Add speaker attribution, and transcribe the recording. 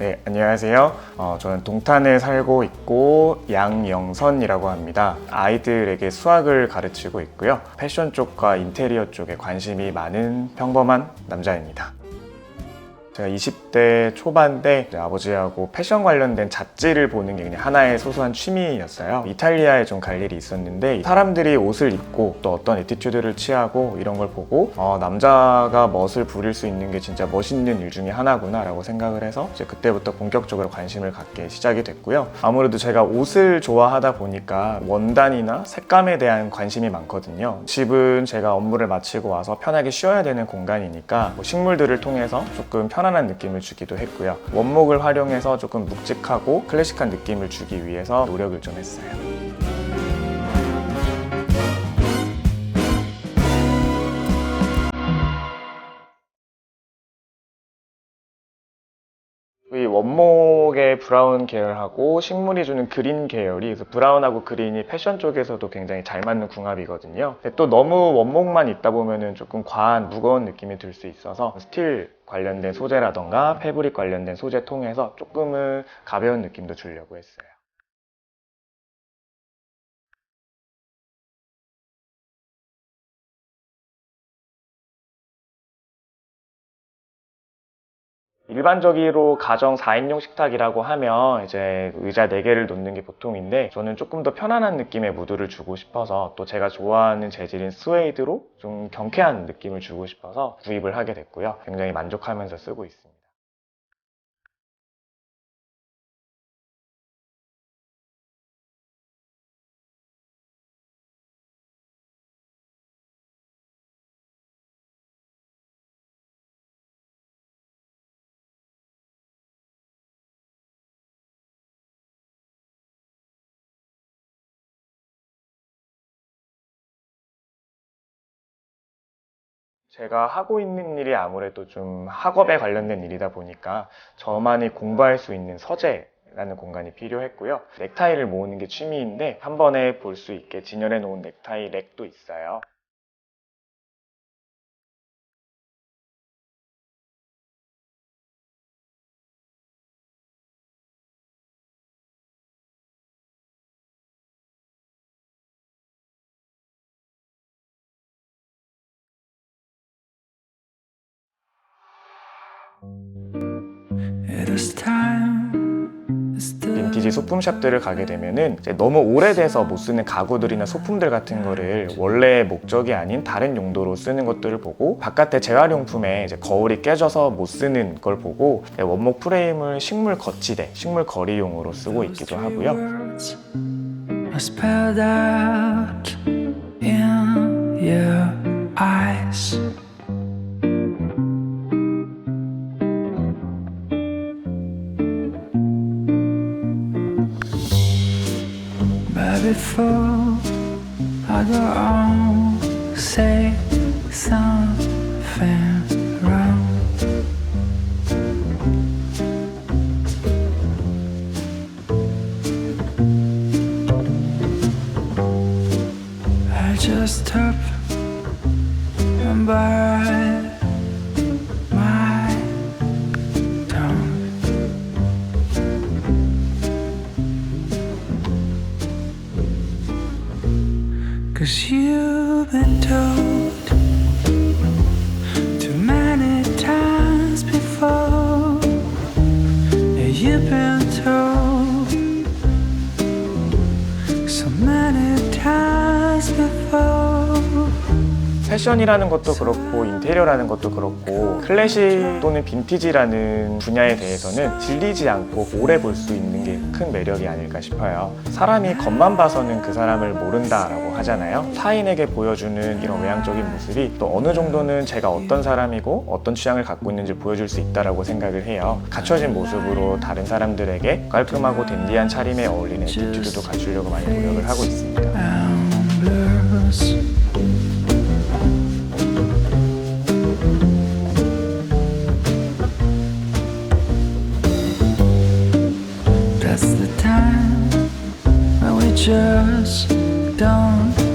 Speaker 1: 네, 안녕하세요. 저는 동탄에 살고 있고 양영선이라고 합니다. 아이들에게 수학을 가르치고 있고요. 패션 쪽과 인테리어 쪽에 관심이 많은 평범한 남자입니다. 제가 20대 초반 때 아버지하고 패션 관련된 잡지를 보는 게 그냥 하나의 소소한 취미였어요. 이탈리아에 좀 갈 일이 있었는데 사람들이 옷을 입고 또 어떤 애티튜드를 취하고 이런 걸 보고 남자가 멋을 부릴 수 있는 게 진짜 멋있는 일 중에 하나구나 라고 생각을 해서 이제 그때부터 본격적으로 관심을 갖게 시작이 됐고요. 아무래도 제가 옷을 좋아하다 보니까 원단이나 색감에 대한 관심이 많거든요. 집은 제가 업무를 마치고 와서 편하게 쉬어야 되는 공간이니까 식물들을 통해서 조금 편안한 느낌을 주기도 했고요. 원목을 활용해서 조금 묵직하고 클래식한 느낌을 주기 위해서 노력을 좀 했어요. 이 원목의 브라운 계열하고 식물이 주는 그린 계열이, 그래서 브라운하고 그린이 패션 쪽에서도 굉장히 잘 맞는 궁합이거든요. 근데 또 너무 원목만 있다 보면은 조금 과한 무거운 느낌이 들 수 있어서 스틸 관련된 소재라던가 패브릭 관련된 소재 통해서 조금은 가벼운 느낌도 주려고 했어요. 일반적으로 가정 4인용 식탁이라고 하면 이제 의자 4개를 놓는 게 보통인데, 저는 조금 더 편안한 느낌의 무드를 주고 싶어서 또 제가 좋아하는 재질인 스웨이드로 좀 경쾌한 느낌을 주고 싶어서 구입을 하게 됐고요. 굉장히 만족하면서 쓰고 있습니다. 제가 하고 있는 일이 아무래도 좀 학업에 관련된 일이다 보니까 저만이 공부할 수 있는 서재라는 공간이 필요했고요. 넥타이를 모으는 게 취미인데 한 번에 볼 수 있게 진열해 놓은 넥타이 렉도 있어요. 빈티지 소품샵들을 가게 되면은 이제 너무 오래돼서 못 쓰는 가구들이나 소품들 같은 거를 원래 목적이 아닌 다른 용도로 쓰는 것들을 보고, 바깥에 재활용품에 이제 거울이 깨져서 못 쓰는 걸 보고 원목 프레임을 식물 거치대, 식물 거리용으로 쓰고 있기도 하고요.
Speaker 2: Before I go on, say something wrong. I just stop and bite my tongue. Cause you've been told too many times before. Yeah, you've been told so many times before.
Speaker 1: 패션이라는 것도 그렇고 인테리어라는 것도 그렇고 클래식 또는 빈티지라는 분야에 대해서는 질리지 않고 오래 볼 수 있는 게 큰 매력이 아닐까 싶어요. 사람이 겉만 봐서는 그 사람을 모른다라고 하잖아요. 타인에게 보여주는 이런 외향적인 모습이 또 어느 정도는 제가 어떤 사람이고 어떤 취향을 갖고 있는지 보여줄 수 있다라고 생각을 해요. 갖춰진 모습으로 다른 사람들에게 깔끔하고 댄디한 차림에 어울리는 애티튜드도 갖추려고 많이 노력을 하고 있습니다.
Speaker 2: That's the time when we just don't